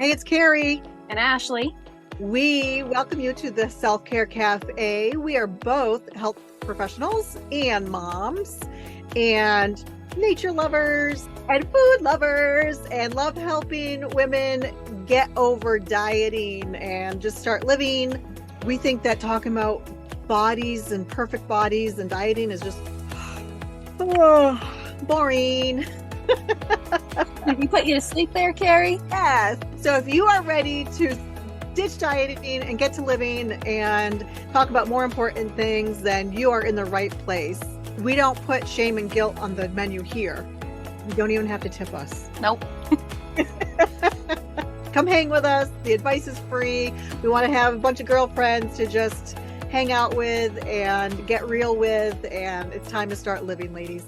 Hey, it's Carrie. And Ashley. We welcome you to the Self-Care Cafe. We are both health professionals and moms and nature lovers and food lovers and love helping women get over dieting and just start living. We think that talking about bodies and perfect bodies and dieting is just boring. Did we put you to sleep there, Carrie? Yes. So if you are ready to ditch dieting and get to living and talk about more important things, then you are in the right place. We don't put shame and guilt on the menu here. You don't even have to tip us. Nope. Come hang with us. The advice is free. We want to have a bunch of girlfriends to just hang out with and get real with, and it's time to start living, ladies.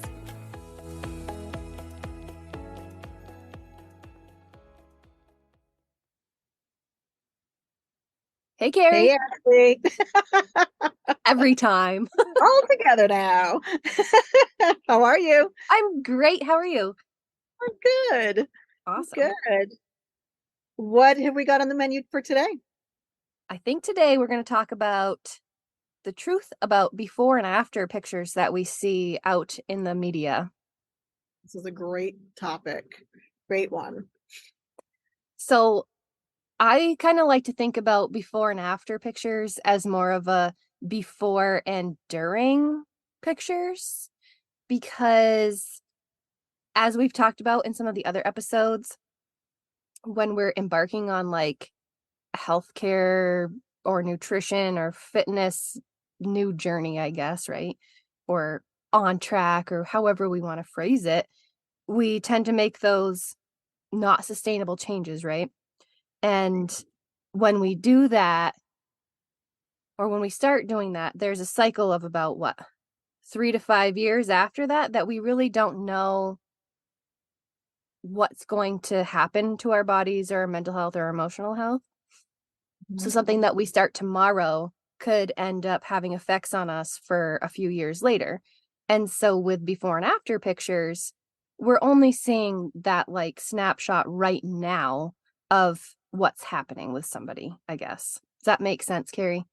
Hey, Carrie. Hey, Ashley. Every time. All together now. How are you? I'm great. How are you? I'm good. Awesome. Good. What have we got on the menu for today? I think today we're going to talk about the truth about before and after pictures that we see out in the media. This is a great topic. Great one. So I kind of like to think about before and after pictures as more of a before and during pictures, because as we've talked about in some of the other episodes, when we're embarking on like healthcare or nutrition or fitness new journey, I guess, right? Or on track, or however we want to phrase it, we tend to make those not sustainable changes, right? And when we do that, or when we start doing that, there's a cycle of about 3 to 5 years after that we really don't know what's going to happen to our bodies or our mental health or emotional health. So something that we start tomorrow could end up having effects on us for a few years later. And so with before and after pictures, we're only seeing that like snapshot right now of what's happening with somebody, I guess. Does that make sense, Carrie?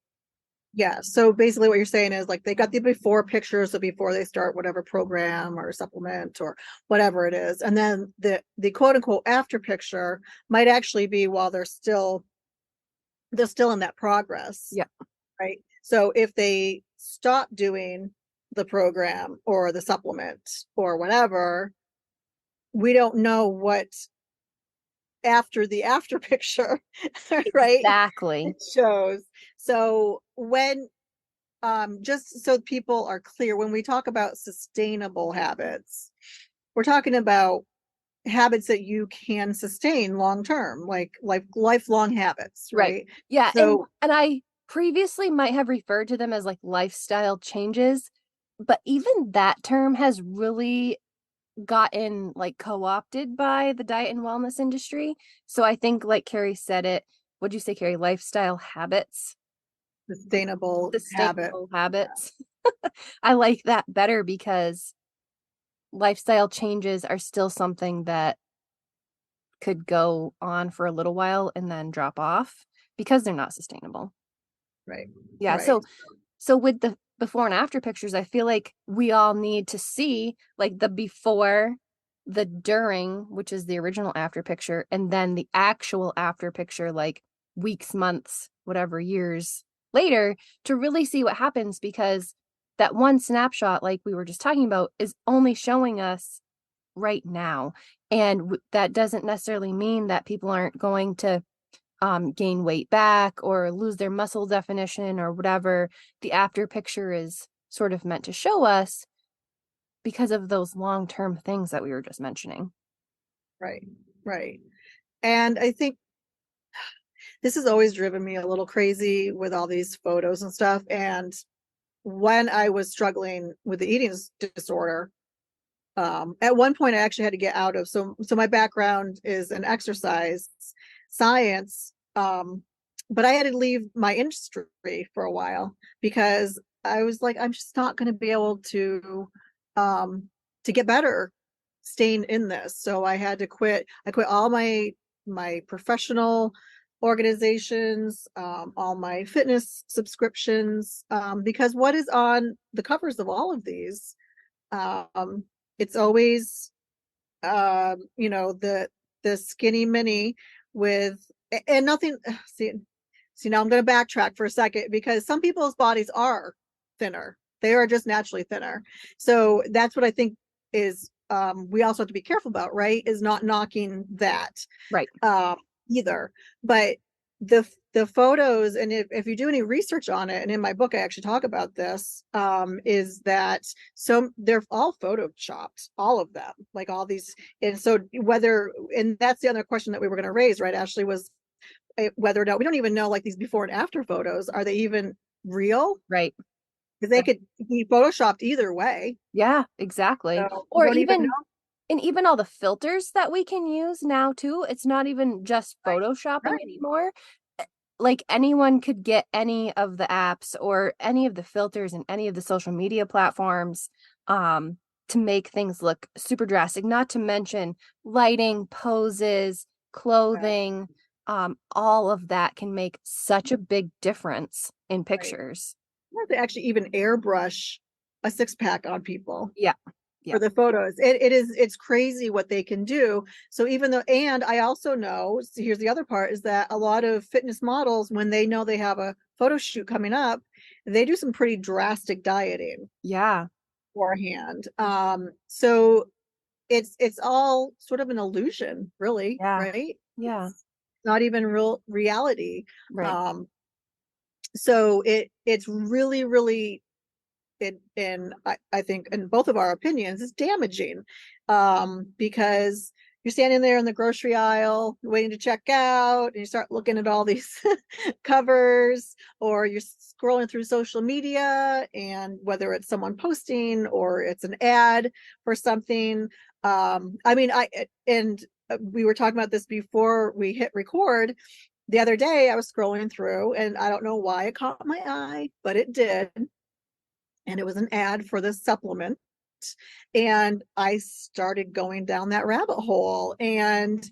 Yeah. So basically what you're saying is like they got the before pictures so before they start whatever program or supplement or whatever it is. And then the quote unquote after picture might actually be while they're still in that progress. Yeah. Right. So if they stop doing the program or the supplement or whatever, we don't know what after the after picture, right? Exactly. It shows. So when just so people are clear, when we talk about sustainable habits, we're talking about habits that you can sustain long term, like lifelong habits, right? Yeah. So And I previously might have referred to them as like lifestyle changes, but even that term has really gotten like co-opted by the diet and wellness industry. So I think like Carrie said it, what'd you say, Carrie? Lifestyle habits? sustainable habit. Sustainable habits. I like that better because lifestyle changes are still something that could go on for a little while and then drop off because they're not sustainable. Right. Yeah. Right. So with the before and after pictures, I feel like we all need to see like the before, the during, which is the original after picture, and then the actual after picture, like weeks, months, whatever, years later, to really see what happens, because that one snapshot, like we were just talking about, is only showing us right now. And that doesn't necessarily mean that people aren't going to gain weight back or lose their muscle definition or whatever the after picture is sort of meant to show us, because of those long-term things that we were just mentioning. Right. Right. And I think this has always driven me a little crazy with all these photos and stuff. And when I was struggling with the eating disorder, at one point I actually had to get out of, so my background is in exercise science, but I had to leave my industry for a while because I was like, I'm just not going to be able to get better staying in this. So I had to quit. I quit all my my professional organizations, all my fitness subscriptions, because what is on the covers of all of these, um, it's always, the skinny mini with, and nothing. See, now I'm going to backtrack for a second, because some people's bodies are thinner. They are just naturally thinner. So that's what I think is, we also have to be careful about, right? Is not knocking that, Right. um, either. But the photos, and if you do any research on it, and in my book I actually talk about this, is that so they're all photoshopped, all of them, like all these. And so whether, and that's the other question that we were going to raise, right, Ashley, was whether or not, we don't even know, like, these before and after photos, are they even real? Right. Because they could be photoshopped either way. Yeah, exactly. So we Or don't even know. even and even all the filters that we can use now too. It's not even just Right. photoshopping Right. anymore. Like anyone could get any of the apps or any of the filters and any of the social media platforms um to make things look super drastic, not to mention lighting, poses, Right. clothing, all of that can make such a big difference in Right. pictures. You have to actually even airbrush a six pack on people Yeah. Yeah. for the photos. It's crazy what they can do. So even though, and I also know, so here's the other part, is that a lot of fitness models, when they know they have a photo shoot coming up, they do some pretty drastic dieting Yeah. beforehand. So it's all sort of an illusion, really, Yeah. right? Yeah. It's not even real reality. Right. Um, so it's really, really, and I think in both of our opinions, is damaging, because you're standing there in the grocery aisle waiting to check out, and you start looking at all these covers, or you're scrolling through social media, and whether it's someone posting or it's an ad for something. I mean, and we were talking about this before we hit record. The other day I was scrolling through, and I don't know why it caught my eye, but it did, and it was an ad for this supplement, and I started going down that rabbit hole. And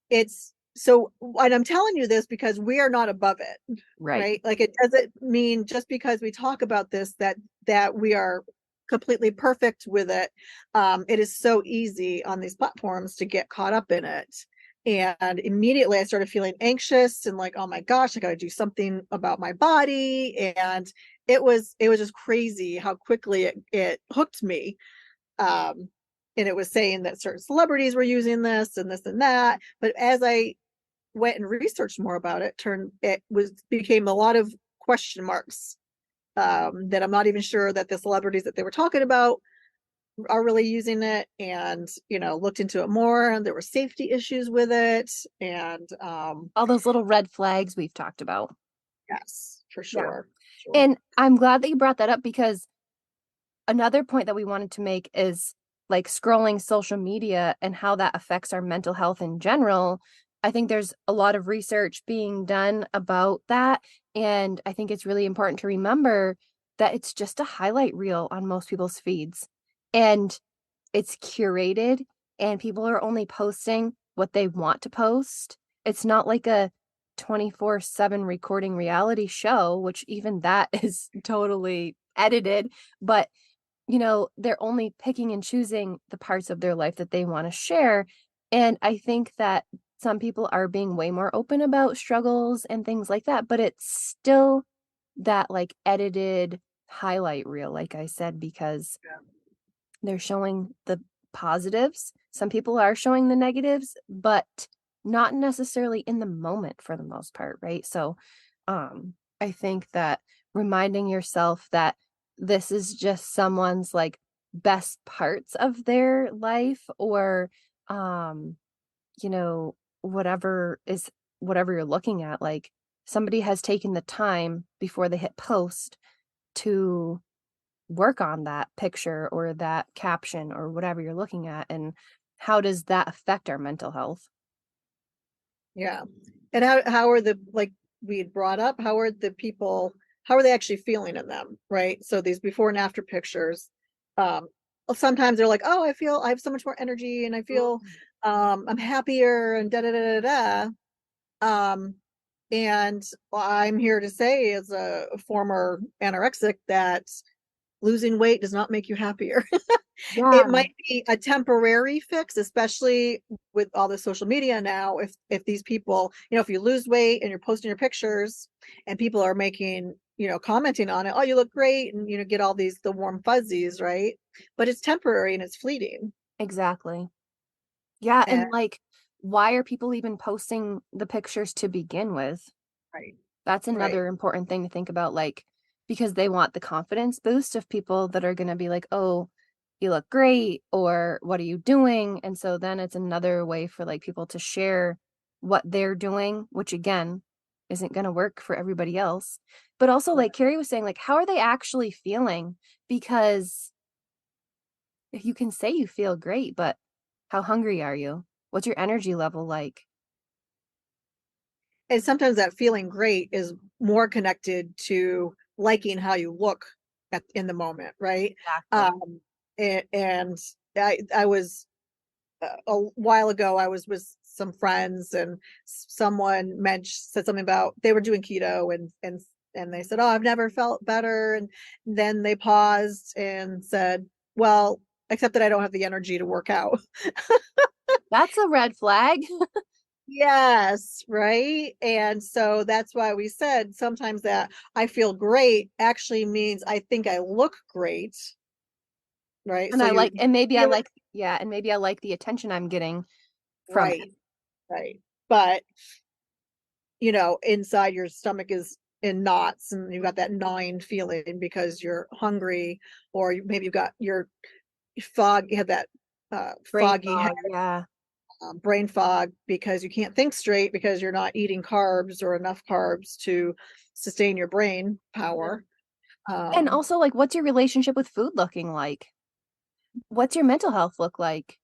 it's so, and I'm telling you this because we are not above it, Right. right? Like, it doesn't mean just because we talk about this that we are completely perfect with it. It is so easy on these platforms to get caught up in it. And immediately I started feeling anxious and like, oh my gosh, I got to do something about my body. And it was just crazy how quickly it hooked me. Um, and it was saying that certain celebrities were using this and this and that. But as I went and researched more about it, became a lot of question marks, that I'm not even sure that the celebrities that they were talking about are really using it. And looked into it more, and there were safety issues with it. And All those little red flags we've talked about. yes, for Yeah. sure, sure. And I'm glad that you brought that up because another point that we wanted to make is like scrolling social media and how that affects our mental health in general. I think there's a lot of research being done about that. And I think it's really important to remember that it's just a highlight reel on most people's feeds. And it's curated, and people are only posting what they want to post. It's not like a 24/7 recording reality show, which even that is totally edited, but they're only picking and choosing the parts of their life that they want to share. And I think that some people are being way more open about struggles and things like that, but it's still that like edited highlight reel, like I said, because they're showing the positives. Some people are showing the negatives, but not necessarily in the moment for the most part, right? So, I think that reminding yourself that this is just someone's like best parts of their life or um, you know, whatever you're looking at, like somebody has taken the time before they hit post to work on that picture or that caption or whatever you're looking at, and how does that affect our mental health? Yeah. And how are the, like we had brought up, how are the people, how are they actually feeling in them, right? So these before and after pictures, um, sometimes they're like, oh, I have so much more energy, and I feel I'm happier and da da da da da. And I'm here to say, as a former anorexic, that losing weight does not make you happier. It Yeah, might be a temporary fix, especially with all the social media now. If these people, if you lose weight and you're posting your pictures and people are making, commenting on it, oh, you look great, and get all the warm fuzzies, right? But it's temporary and it's fleeting. exactly. Yeah, And and like, why are people even posting the pictures to begin with? right, That's right, another important thing to think about, like, because they want the confidence boost of people that are gonna be like, "Oh, you look great," or "What are you doing?" And so then it's another way for, like, people to share what they're doing, which again, isn't gonna work for everybody else. But also, right. like Carrie was saying, like, how are they actually feeling? Because if you can say you feel great, but how hungry are you? What's your energy level like? And sometimes that feeling great is more connected to liking how you look in the moment, right? Exactly. And I was a while ago, I was with some friends, and someone said something about they were doing keto, and they said, "Oh, I've never felt better." And then they paused and said, "Well, except that I don't have the energy to work out." That's a red flag. Yes, right. And so that's why we said sometimes that I feel great actually means I think I look great, right? And So I you're like and maybe I feeling like yeah, and maybe I like the attention I'm getting from it. right, right. But inside your stomach is in knots, and you've got that gnawing feeling because you're hungry, or maybe you've got your you have that Brain foggy head, fog, yeah. brain fog, because you can't think straight because you're not eating carbs or enough carbs to sustain your brain Yeah. power. And Um, also, like, what's your relationship with food looking like? What's your mental health look like?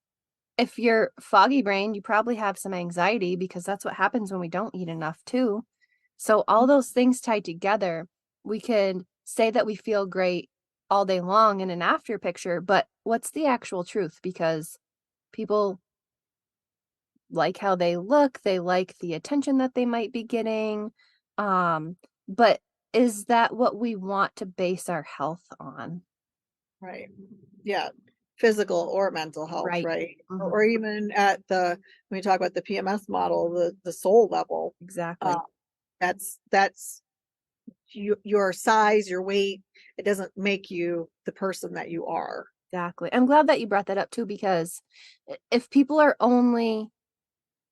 If you're foggy brain, you probably have some anxiety because that's what happens when we don't eat enough too. So all those things tied together, we could say that we feel great all day long in an after picture, but what's the actual truth? Because people like how they look, they like the attention that they might be getting. But is that what we want to base our health on? right. Yeah. Physical or mental health, Right. right? Or Mhm. even at when we talk about the PMS model, the soul level, uh, Exactly. that's your size, your weight. It doesn't make you the person that you are. Exactly. I'm glad that you brought that up too, because if people are only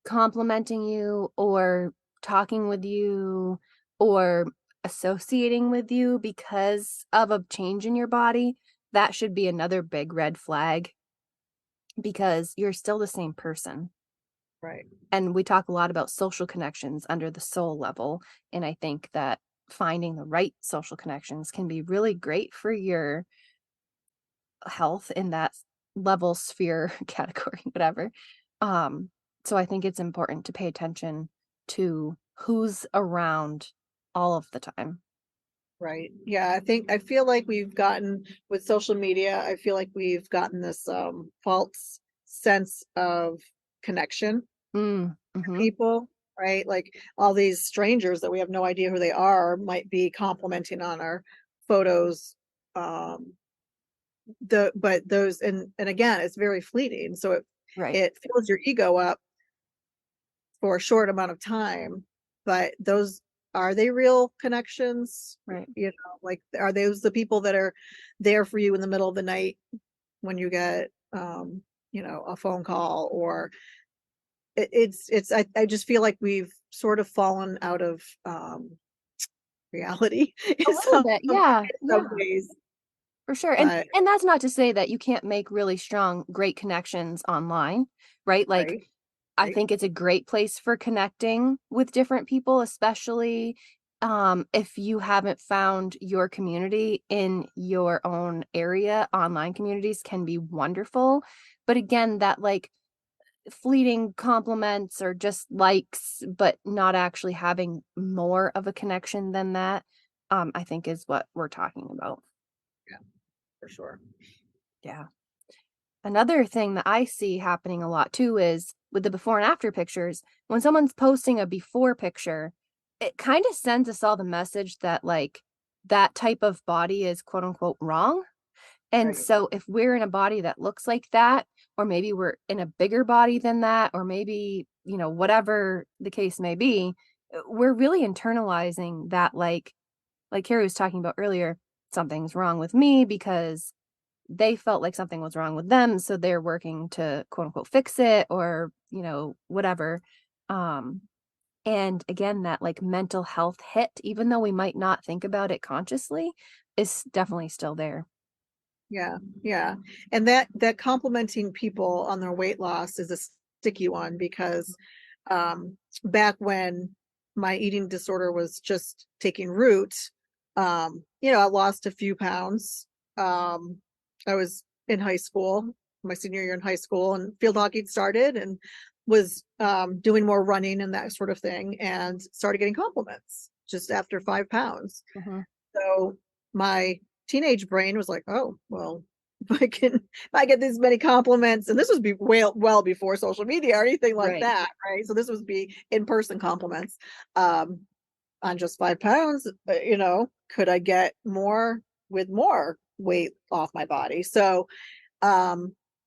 complimenting you or talking with you or associating with you because of a change in your body, that should be another big red flag because you're still the same person. Right, And we talk a lot about social connections under the soul level. And I think that finding the right social connections can be really great for your health in that level sphere category, whatever. Um, so I think it's important to pay attention to who's around all of the time. right. Yeah, I feel like we've gotten with social media, I feel like we've gotten this false sense of connection Mm, to mhm, people, right? Like all these strangers that we have no idea who they are might be commenting on our photos. Um, but those, and again, it's very fleeting. So right, it fills your ego up for a short amount of time, but those, are they real connections? right. Like, are those the people that are there for you in the middle of the night when you get a phone call? Or I just feel like we've sort of fallen out of reality A in little some bit. in Yeah, some yeah. ways. For sure, But and that's not to say that you can't make really strong, great connections online, right? Like, right, I right, think it's a great place for connecting with different people, especially, if you haven't found your community in your own area. Online communities can be wonderful, but again, that, like, fleeting compliments or just likes, but not actually having more of a connection than that, I think is what we're talking about. yeah, for sure. Yeah. another thing that I see happening a lot too is with the before and after pictures, when someone's posting a before picture, it kind of sends us all the message that like that type of body is quote unquote wrong. And Right. so if we're in a body that looks like that, or maybe we're in a bigger body than that, or maybe, whatever the case may be, we're really internalizing that like Carrie was talking about earlier, something's wrong with me because they felt like something was wrong with them, so they're working to quote unquote fix it or, whatever. Um and again, that like mental health hit, even though we might not think about it consciously, is definitely still there. Yeah, yeah. And that complimenting people on their weight loss is a sticky one because back when my eating disorder was just taking root, I lost a few pounds. Um, I was in high school, my senior year in high school, and field hockey started and was doing more running and that sort of thing, and started getting compliments just after 5 pounds. Mhm. So my teenage brain was like, oh, well, if I get these many compliments, and this was well before social media or anything like Right. that, right? So this was be in-person compliments um on just 5 pounds, could I get more with more weight off my body? So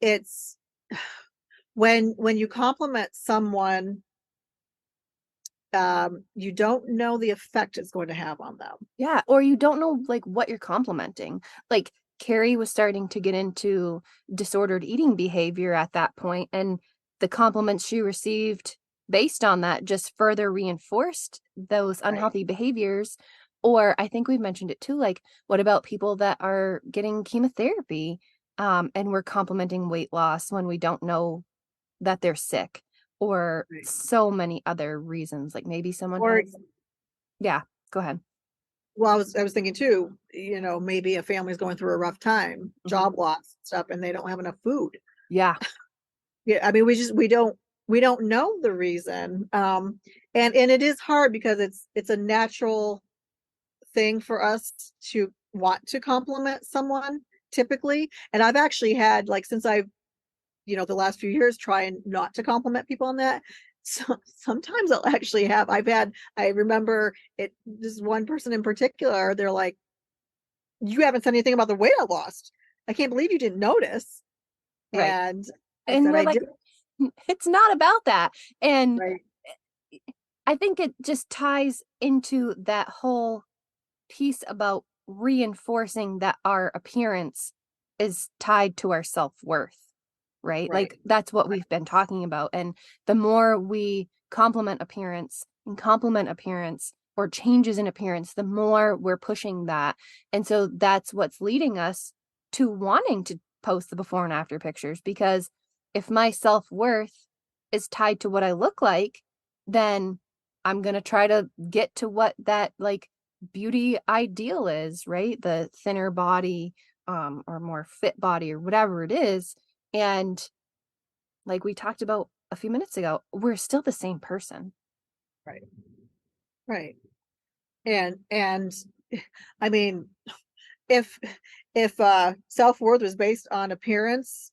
it's when you compliment someone, you don't know the effect it's going to have on them. Yeah, or you don't know like what you're complimenting. Like Carrie was starting to get into disordered eating behavior at that point, and the compliments she received based on that just further reinforced those Right. unhealthy behaviors. Or I think we've mentioned it too, like what about people that are getting chemotherapy and we're complimenting weight loss when we don't know that they're sick, or Right. so many other reasons. Like maybe someone Or has, yeah, go ahead. well, I was thinking too, maybe a family's going through a rough time, Mhm. job loss stuff, and they don't have enough food. Yeah. Yeah, I mean, we don't know the reason. And it is hard because it's a natural thing for us to want to compliment someone typically. And I've actually had, like, since I've, the last few years trying not to compliment people on that. So sometimes I remember it, this one person in particular, they're like, you haven't said anything about the weight I lost. I can't believe you didn't notice. Right. And I And said, we're I like, did. It's not about that. And Right. I think it just ties into that whole piece about reinforcing that our appearance is tied to our self-worth, right? Right. Like that's what Right. we've been talking about. And the more we compliment appearance or changes in appearance, the more we're pushing that. And so that's what's leading us to wanting to post the before and after pictures, because if my self-worth is tied to what I look like, then I'm going to try to get to what that like beauty ideal is, right? The thinner body, or more fit body or whatever it is. And like we talked about a few minutes ago, we're still the same person. Right. Right. And I mean, if self-worth was based on appearance,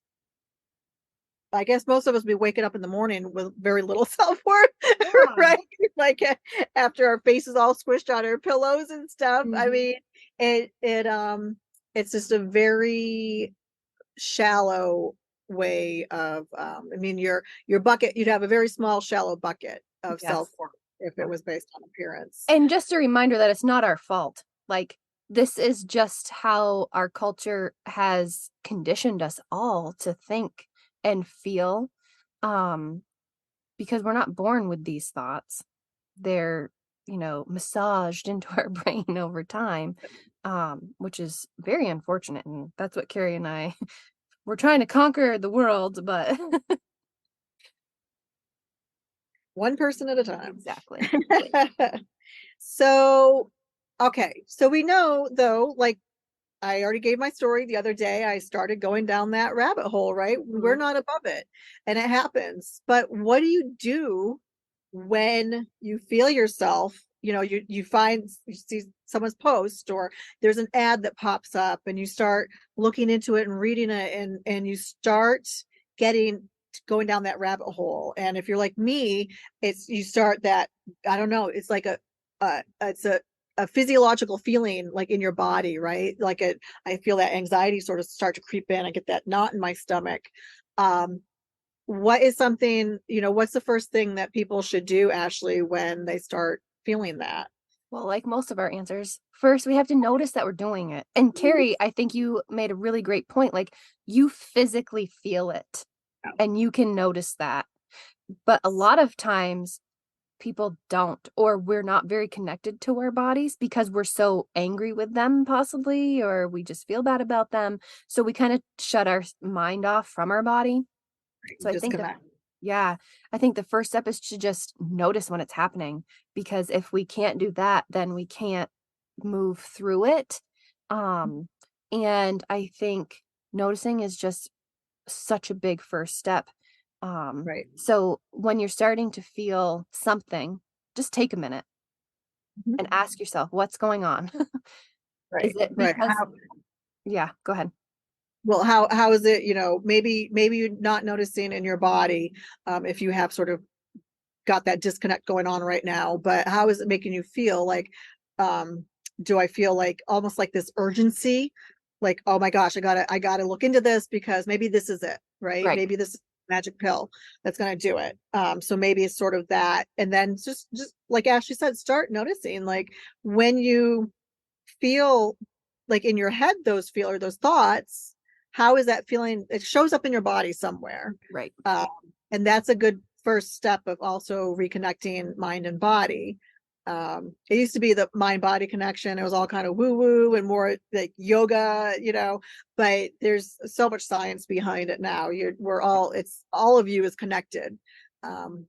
I guess most of us be waking up in the morning with very little self-worth, Yeah. right? Like after our faces all squished on our pillows and stuff. I Mhm. mean, it's just a very shallow way of I mean, your bucket, you'd have a very small, shallow bucket of Yes. self-worth if it was based on appearance. And just a reminder that it's not our fault. Like, this is just how our culture has conditioned us all to think and feel. Um, because we're not born with these thoughts. They're, massaged into our brain over time, which is very unfortunate. And that's what Carrie and I we're trying to conquer the world, but One person at a time. exactly. So, okay. So we know though, like I already gave my story the other day. I started going down that rabbit hole, right? We're Mhm. not above it and it happens. But what do you do when you feel yourself, you find, you see someone's post, or there's an ad that pops up, and you start looking into it and reading it, and you start getting going down that rabbit hole. And if you're like me, it's you start that, I don't know, it's like it's a physiological feeling, like in your body, right? Like I feel that anxiety sort of start to creep in. I get that knot in my stomach. What is something, what's the first thing that people should do, Ashley, when they start feeling that? Well, like most of our answers, first we have to notice that we're doing it. And Carrie, I think you made a really great point. Like, you physically feel it and you can notice that. But a lot of times people don't, or we're not very connected to our bodies because we're so angry with them, possibly, or we just feel bad about them. So we kind of shut our mind off from our body. So I think Disconnect. yeah, I think the first step is to just notice when it's happening, because if we can't do that, then we can't move through it. Um, and I think noticing is just such a big first step. Right. So when you're starting to feel something, just take a minute and Mhm. ask yourself, what's going on? Is Right. it Right. because, yeah, go ahead. Well, how is it, maybe you're not noticing in your body, if you have sort of got that disconnect going on right now, but how is it making you feel? Like, um, do I feel like almost like this urgency? Like, oh my gosh, I gotta look into this, because maybe this is it, right? Right. Maybe this is magic pill that's gonna do it. So maybe it's sort of that. And then just like Ashley said, start noticing, like, when you feel like in your head those feel or those thoughts, how is that feeling? It shows up in your body somewhere. Right. um, and that's a good first step of also reconnecting mind and body. It used to be the mind body connection, it was all kind of woo woo and more like yoga, but there's so much science behind it now. We're all, it's all of you is connected. um,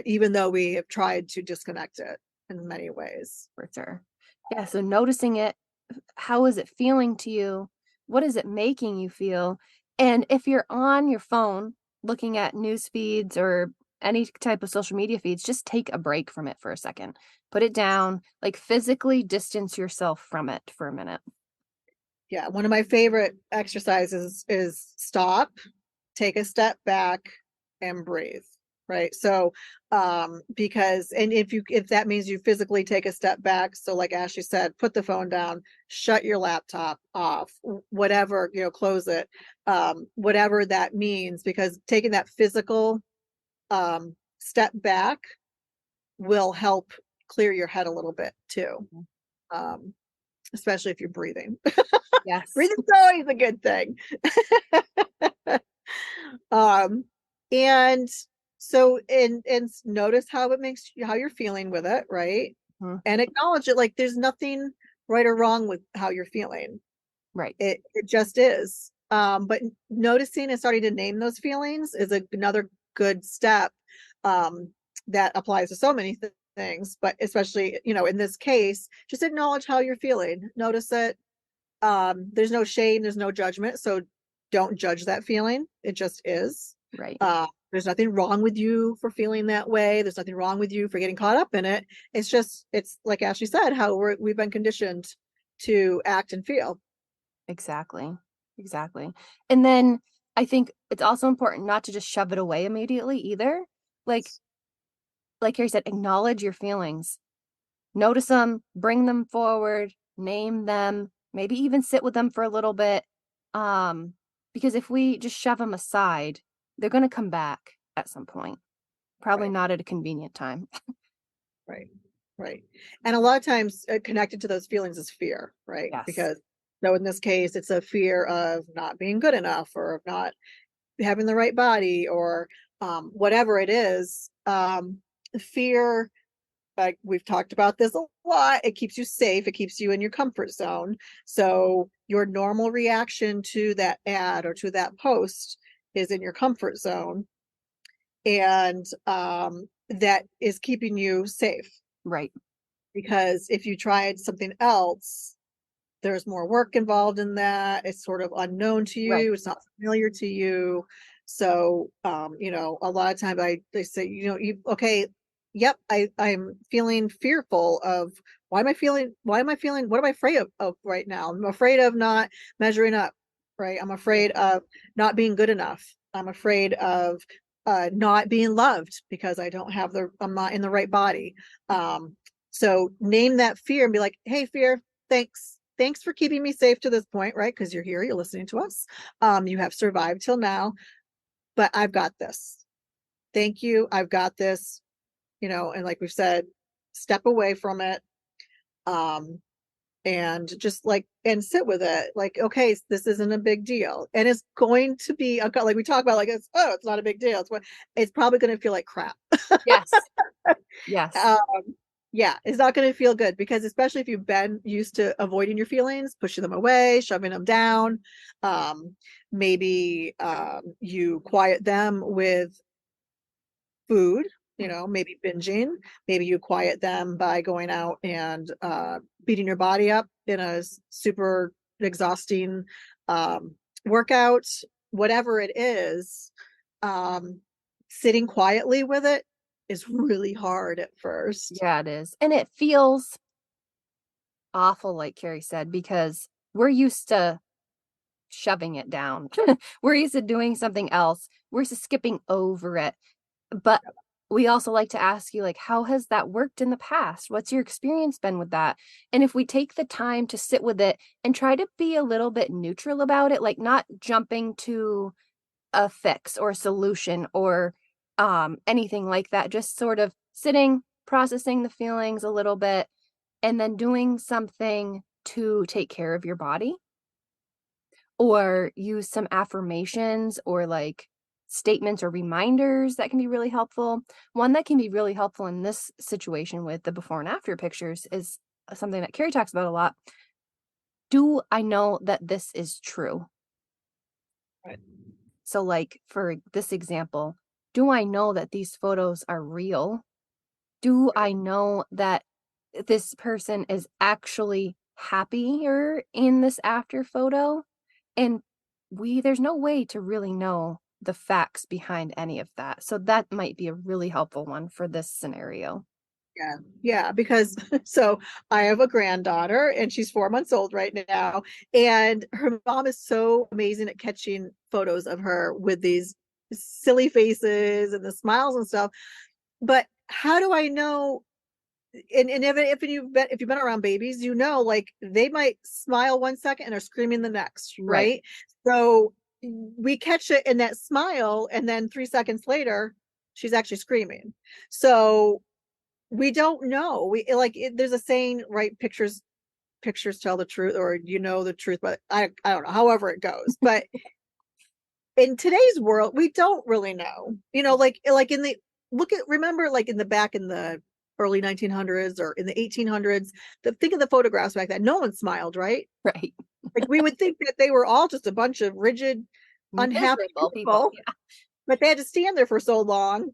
Even though we have tried to disconnect it in many ways. For sure. Yeah. So noticing it, how is it feeling to you? What is it making you feel? And if you're on your phone looking at news feeds or any type of social media feeds, just take a break from it for a second. Put it down, like physically distance yourself from it for a minute. Yeah, one of my favorite exercises is stop, take a step back, and breathe. Right. So, because, and if that means you physically take a step back, so like Ashley said, put the phone down, shut your laptop off, whatever, close it, whatever that means, because taking that physical step back will help clear your head a little bit too. Mhm. Um, Especially if you're breathing. Yes. Breathing's always a good thing. um and so, and notice how it makes you, how you're feeling with it, right? Mhm. And acknowledge it, like there's nothing right or wrong with how you're feeling. Right. It just is. But noticing and starting to name those feelings is another good step, um that applies to so many things, but especially, in this case, just acknowledge how you're feeling, notice it. There's no shame, there's no judgment, so don't judge that feeling, it just is. Right. There's nothing wrong with you for feeling that way, there's nothing wrong with you for getting caught up in it. It's like Ashley said, how we've been conditioned to act and feel. Exactly. Exactly. And then I think it's also important not to just shove it away immediately either. Like like Harry said, acknowledge your feelings. Notice them, bring them forward, name them, maybe even sit with them for a little bit. Um, because if we just shove them aside, they're going to come back at some point. Probably Right. not at a convenient time. Right. Right. And a lot of times, connected to those feelings is fear, right? Yes. Because, so in this case, it's a fear of not being good enough, or of not having the right body, or whatever it is. Fear, like we've talked about this a lot, it keeps you safe, it keeps you in your comfort zone. So your normal reaction to that ad or to that post is in your comfort zone, and that is keeping you safe. Right. Because if you tried something else, there's more work involved in that, it's sort of unknown to Right. you, it's not familiar to you. So a lot of times they say, you okay, yep, I'm feeling fearful of why am I feeling, what am I afraid of right now? I'm afraid of not measuring up, right? I'm Yeah. afraid of not being good enough. I'm afraid of not being loved because I'm not in the right body. So name that fear and be like, hey, fear, thanks. Thanks for keeping me safe to this point, right? Because you're here, you're listening to us. You have survived till now, but I've got this. Thank you. I've got this, and like we've said, step away from it. Um, and just like and sit with it, like, okay, this isn't a big deal, and it's going to be like we talk about, like, it's not a big deal, it's probably going to feel like crap. Yes. Yes. um yeah, it's not going to feel good, because especially if you've been used to avoiding your feelings, pushing them away, shoving them down, um maybe you quiet them with food, maybe binging. Maybe you quiet them by going out and beating your body up in a super exhausting um, workout, whatever it is. Um, Sitting quietly with it is really hard at first. Yeah, it is. And it feels awful, like Carrie said, because we're used to shoving it down. We're used to doing something else. We're used to skipping over it. But we also like to ask you, like, how has that worked in the past? What's your experience been with that? And if we take the time to sit with it and try to be a little bit neutral about it, like not jumping to a fix or a solution or anything like that, just sort of sitting, processing the feelings a little bit, and then doing something to take care of your body or use some affirmations or like statements or reminders that can be really helpful. One that can be really helpful in this situation with the before and after pictures is something that Carrie talks about a lot. Do I know that this is true? Right. So, like for this example, do I know that these photos are real? Do Right. I know that this person is actually happier in this after photo? And there's no way to really know the facts behind any of that. So that might be a really helpful one for this scenario. Yeah, yeah, because so I have a granddaughter and she's 4 months old right now. And her mom is so amazing at catching photos of her with these silly faces and the smiles and stuff. But how do I know? And if you've been around babies, like they might smile 1 second and they're screaming the next, Right. right? So we catch it in that smile, and then 3 seconds later, she's actually screaming. So we don't know. There's a saying, right? Pictures tell the truth, or the truth, but I don't know. However it goes, but in today's world, we don't really know. Like in the remember, like in the early 1900s or in the 1800s, think of the photographs back then. No one smiled, right? Right. Like we would think that they were all just a bunch of rigid, unhappy Miserable people. people, but they had to stand there for so long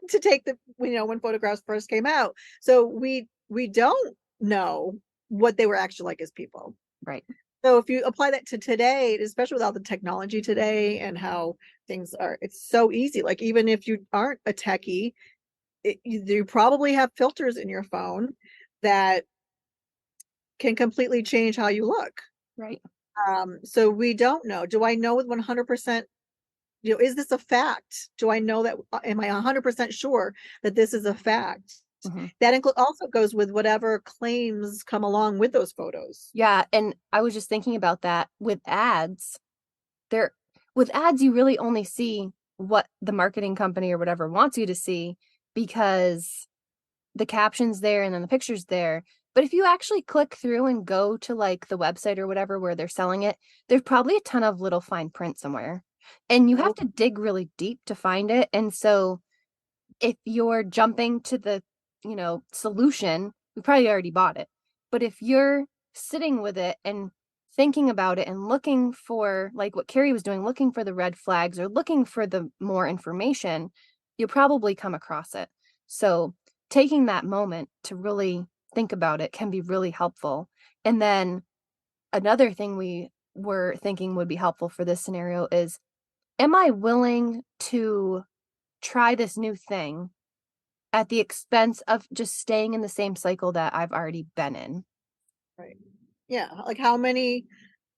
to take when photographs first came out. So we don't know what they were actually like as people. Right. So if you apply that to today, especially with all the technology today and how things are, it's so easy. Like even if you aren't a techie, you probably have filters in your phone that can completely change how you look. Right. So we don't know. Do I know with 100%? Is this a fact? Do I know that? Am I 100% sure that this is a fact? Mhm. That also goes with whatever claims come along with those photos. Yeah. And I was just thinking about that with ads. There, with ads, you really only see what the marketing company or whatever wants you to see because the caption's there and then the picture's there. But if you actually click through and go to like the website or whatever where they're selling it, there's probably a ton of little fine print somewhere. And you have Oh, to dig really deep to find it. And so if you're jumping to the, solution, we probably already bought it. But if you're sitting with it and thinking about it and looking for like what Carrie was doing, looking for the red flags or looking for the more information, you'll probably come across it. So taking that moment to really think about it can be really helpful. And then another thing we were thinking would be helpful for this scenario is, am I willing to try this new thing at the expense of just staying in the same cycle that I've already been in. Right. Yeah. Like how many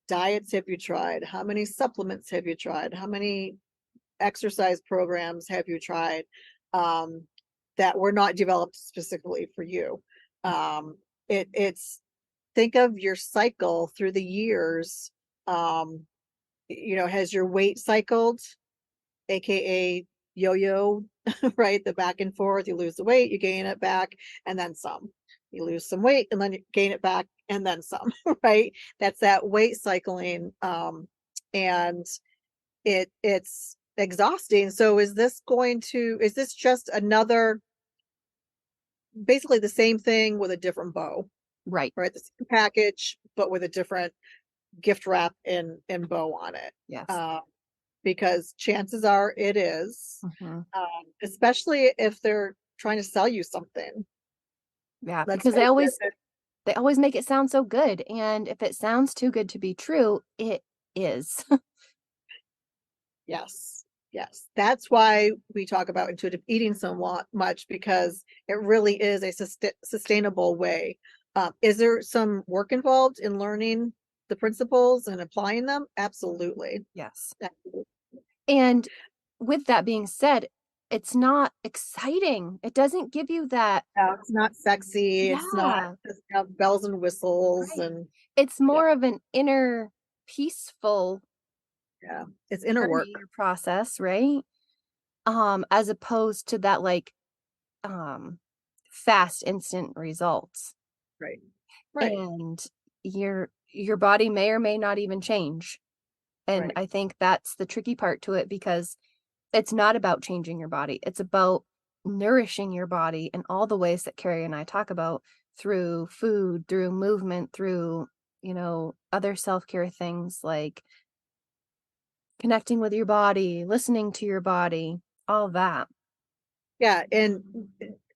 diets have you tried? How many supplements have you tried? How many exercise programs have you tried um, that were not developed specifically for you? Um, it's think of your cycle through the years. Um, has your weight cycled, aka yo-yo, right? The back and forth. You lose the weight, you gain it back, and then some. You lose some weight, and then you gain it back, and then some. Right? That's that weight cycling, and it's exhausting. So is this just another, basically the same thing with a different bow, Right. right? The same package, but with a different gift wrap and bow on it. Yes. Um, because chances are it is, Mhm. especially if they're trying to sell you something. Yeah, Let's because face it. they always make it sound so good, and if it sounds too good to be true, it is. Yes. Yes. That's why we talk about intuitive eating so much, because it really is a sustainable way. Is there some work involved in learning the principles and applying them? Absolutely. Yes. Absolutely. And with that being said, it's not exciting. It doesn't give you that. Yeah, it's not sexy. It's not Yeah, just have bells and whistles right. and It's yeah, more of an inner peaceful yeah. It's inner work. journey or process, right? As opposed to that like um fast instant results. Right. Right. And your body may or may not even change. And Right. I think that's the tricky part to it because it's not about changing your body. It's about nourishing your body in all the ways that Carrie and I talk about through food, through movement, through, other self-care things like connecting with your body, listening to your body, all that. Yeah.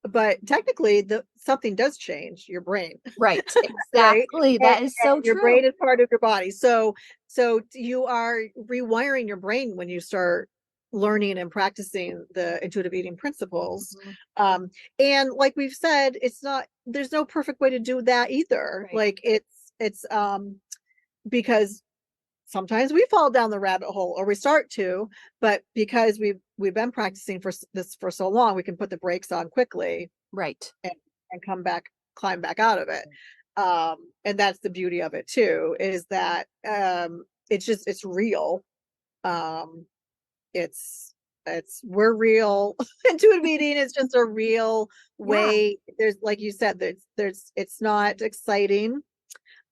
But technically the something does change your brain. Right. Right? Exactly. And That is so your true. brain is part of your body. So you are rewiring your brain when you start learning and practicing the intuitive eating principles. Mhm. Um, and like we've said, there's no perfect way to do that either. Right. Like it's because sometimes we fall down the rabbit hole or we start to, but because we've been practicing this for so long, we can put the brakes on quickly Right. and, and climb back out of it. And that's the beauty of it too, is that it's real. Um, we're real. Intuitive eating is just a real Yeah. way. There's, like you said, it's not exciting.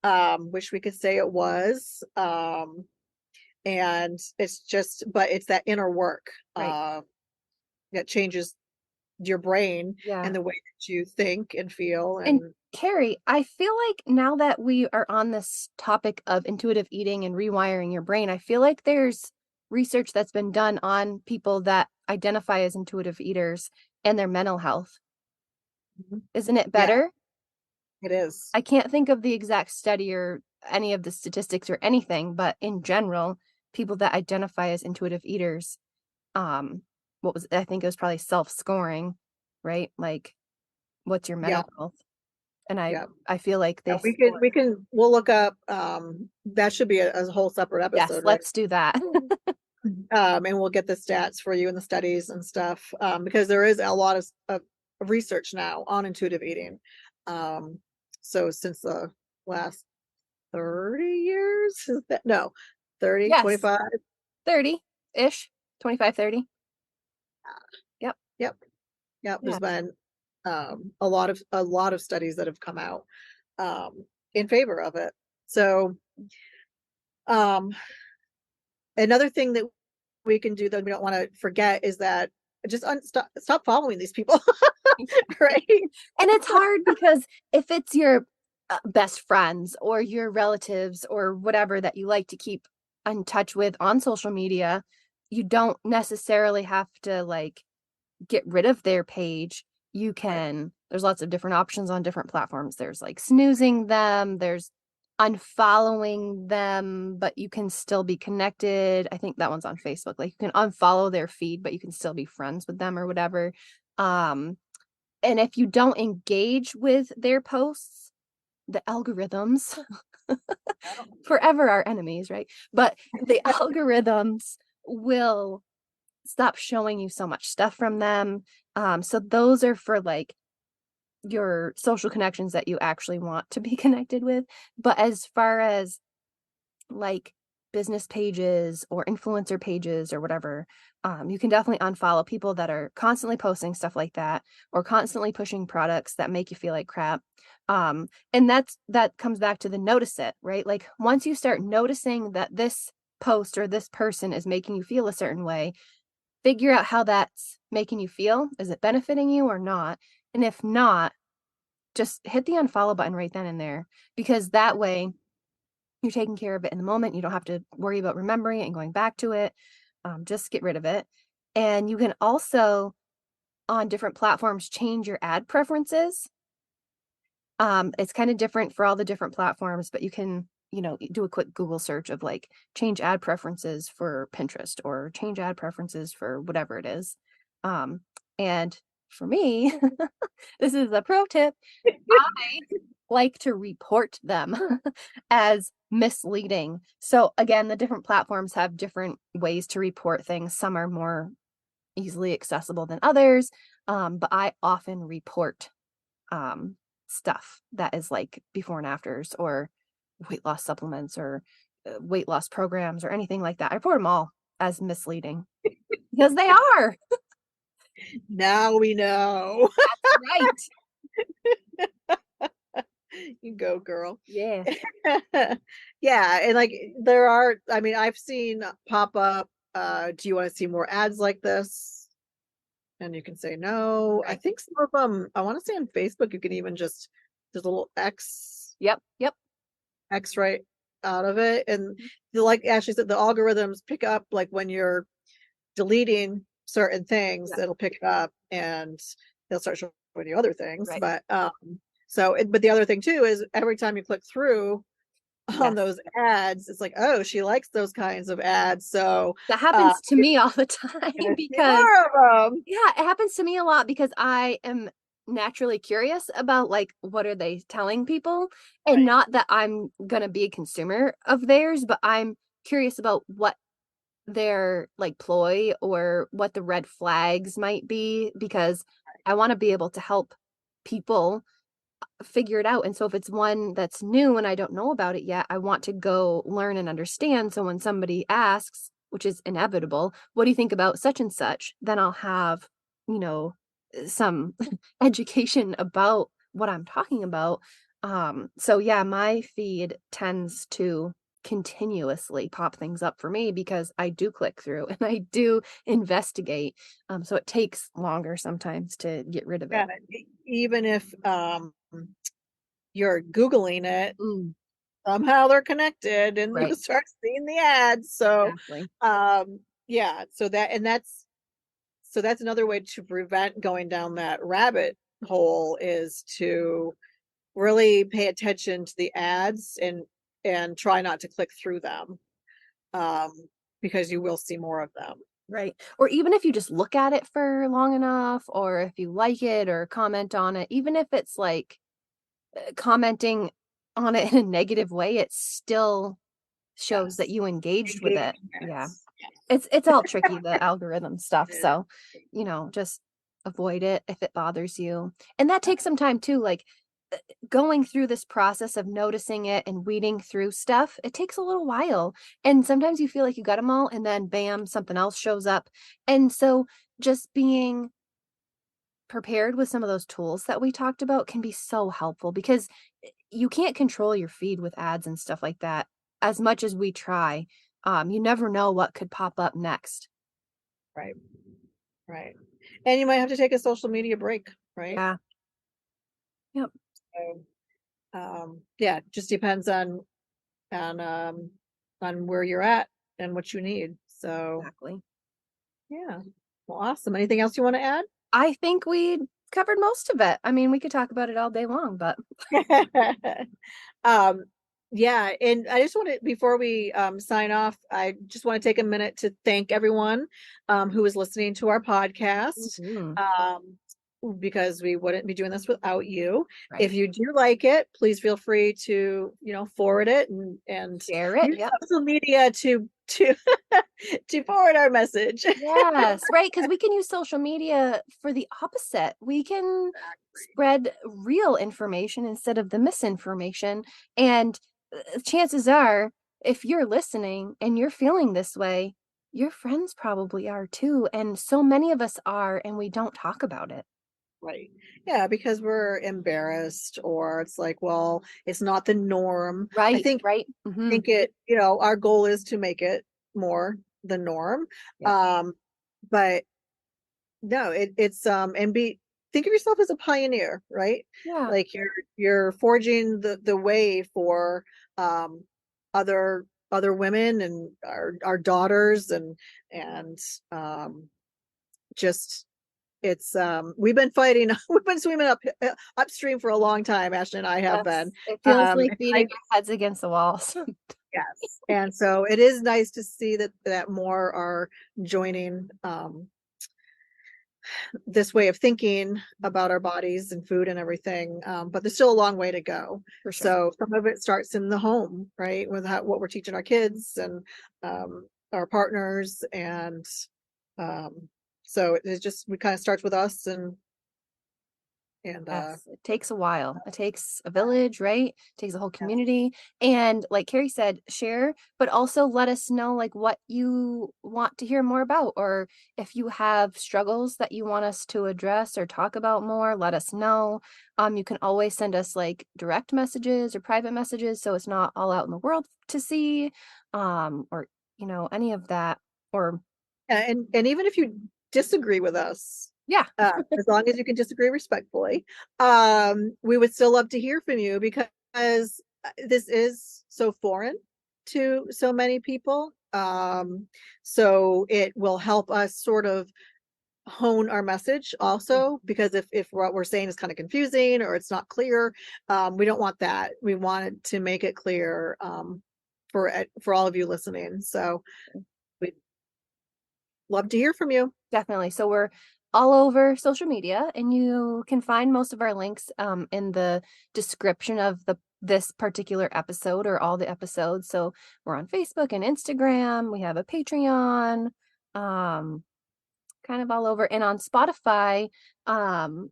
Wish we could say it was. And but it's that inner work Right. that changes your brain Yeah. and the way that you think and feel. And And Carrie, I feel like now that we are on this topic of intuitive eating and rewiring your brain, I feel like there's research that's been done on people that identify as intuitive eaters and their mental health. Mhm. Isn't it Yeah, better? it is. I can't think of the exact study or any of the statistics or anything, but in general, people that identify as intuitive eaters, um, I think it was probably self-scoring, right? Like, what's your Yeah, mental health? And I yeah. I feel like Yeah, they score. we'll look up, that should be a whole separate Yes, episode, right? let's do that. And we'll get the stats for you and the studies and stuff, because there is a lot of research now on intuitive eating. Um, so since the last 30 years, no, 30, Yes, 25. 30-ish, 25, 30. Yep. Yep. Yep. Yeah. There's been, a lot of studies that have come out, in favor of it. So, um, another thing that we can do that we don't want to forget is that just stop following these people. Right. And it's hard because if it's your best friends or your relatives or whatever that you like to keep in touch with on social media, you don't necessarily have to like get rid of their page. Right. There's lots of different options on different platforms. There's like snoozing them, there's unfollowing them, but you can still be connected. I think that one's on Facebook. Like you can unfollow their feed, but you can still be friends with them or whatever. Um, And if you don't engage with their posts, the algorithms forever our enemies, right? But the algorithms will stop showing you so much stuff from them. So those are for like your social connections that you actually want to be connected with. But as far as like business pages or influencer pages or whatever, you can definitely unfollow people that are constantly posting stuff like that or constantly pushing products that make you feel like crap. And that comes back to the notice it, right? Like once you start noticing that this post or this person is making you feel a certain way, figure out how that's making you feel. Is it benefiting you or not? And if not, just hit the unfollow button right then and there, because that way you're taking care of it in the moment. You don't have to worry about remembering it and going back to it. Just get rid of it. And you can also, on different platforms, change your ad preferences. It's kind of different for all the different platforms, but you can, do a quick Google search of like change ad preferences for Pinterest or change ad preferences for whatever it is. And for me, this is a pro tip. I like to report them as misleading. So again, the different platforms have different ways to report things. Some are more easily accessible than others. But I often report stuff that is like before and afters or weight loss supplements or weight loss programs or anything like that. I report them all as misleading because they are. Now we know. Right. You go, girl. Yeah. Yeah, and like there are, I mean, I've seen pop up, do you want to see more ads like this? And you can say no. I Right. think some of them, I want to say on Facebook, you can even just, there's a little Yep. Yep. X right out of it. And Mhm. like Ashley said, the algorithms pick up like when you're deleting certain things, Yep. it'll pick it up and they'll start showing you other things. Right. But but the other thing too is every time you click through on Yes. those ads, it's like, oh, she likes those kinds of ads. So That uh happens to me all the time gonna see because more of them. yeah, it happens to me a lot because I am naturally curious about like what are they telling people, and Right. not that I'm gonna be a consumer of theirs, but I'm curious about what their like ploy or what the red flags might be because I want to be able to help people figure it out. And so if it's one that's new and I don't know about it yet, I want to go learn and understand. So when somebody asks, which is inevitable, what do you think about such and such? Then I'll have, you know, some education about what I'm talking about. So yeah, my feed tends to continuously pop things up for me because I do click through and I do investigate. So it takes longer sometimes to get rid of it. Yeah, even if you're Googling it, Mm, somehow they're connected and you right. start seeing the ads. So Exactly. yeah, so that's another way to prevent going down that rabbit hole is to really pay attention to the ads and try not to click through them. Um, because you will see more of them. Right. Or even if you just look at it for long enough, or if you like it or comment on it, even if it's like commenting on it in a negative way, it still shows that Yes. you engaged with it. Yeah. Engagements. Yes. It's all tricky, the algorithm stuff. Yeah. So, just avoid it if it bothers you. And that takes some time too. Like going through this process of noticing it and weeding through stuff, it takes a little while. And sometimes you feel like you got them all, and then bam, something else shows up. And so just being prepared with some of those tools that we talked about can be so helpful because you can't control your feed with ads and stuff like that as much as we try. You never know what could pop up next. Right. Right. And you might have to take a social media break, right? Yeah. Yep. So, yeah, just depends on on where you're at and what you need. So, Exactly. yeah. Well, awesome. Anything else you want to add? I think we covered most of it. I mean, we could talk about it all day long, but Um, yeah, and I just want to, before we sign off, I just want to take a minute to thank everyone who is listening to our podcast. Mhm. Um, because we wouldn't be doing this without you. If Right. you do like it, please feel free to, forward it and Share it. use Yep. social media to to forward our message. Yes, right. Because we can use social media for the opposite. We can spread real information instead of the misinformation. And chances are, if you're listening and you're feeling this way, your friends probably are too. And so many of us are, and we don't talk about it. Right. Yeah, because we're embarrassed or it's like, well, it's not the norm. I Right, think right. think it, our goal is to make it more the norm. Yep. Um, but no, it's and be think of yourself as a pioneer, right? Yeah. Like you're forging the way for um other women and our daughters and um just it's we've been fighting we've been swimming upstream for a long time. Ashley and I have been. Yes. It feels like It's beating nice. our heads against the walls. Yes, and so it is nice to see that more are joining this way of thinking about our bodies and food and everything. But there's still a long way to go. For sure. So some of it starts in the home, right, with what we're teaching our kids and our partners, and um, so it just we kind of starts with us and Yes, it takes a while. It takes a village, right? It takes a whole community. And like Carrie said, share, but also let us know like what you want to hear more about, or if you have struggles that you want us to address or talk about more, let us know. You can always send us like direct messages or private messages so it's not all out in the world to see, or any of that. Or and even if you disagree with us, yeah, as long as you can disagree respectfully, we would still love to hear from you because this is so foreign to so many people. So it will help us sort of hone our message also, because if what we're saying is kind of confusing or it's not clear, we don't want that. We want to make it clear for all of you listening. So we'd love to hear from you. definitely. So we're all over social media, and you can find most of our links in the description of this particular episode or all the episodes. So we're on Facebook and Instagram. We have a Patreon, um, kind of all over, and on Spotify,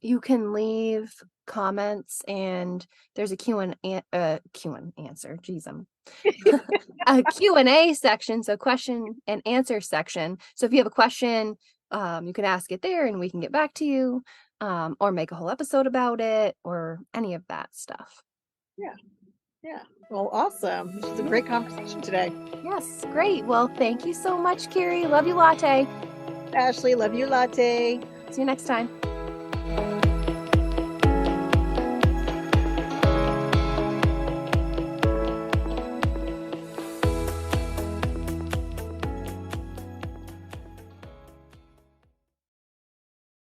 you can leave comments, and there's a Q and answer. Geez, a Q&A section, so question and answer section. So if you have a question, you can ask it there and we can get back to you, or make a whole episode about it or any of that stuff. Yeah. Yeah. Well, awesome. This was a Yeah. great conversation today. Yes, great. Well, thank you so much, Carrie. Love you, latte. Ashley, love you, latte. See you next time.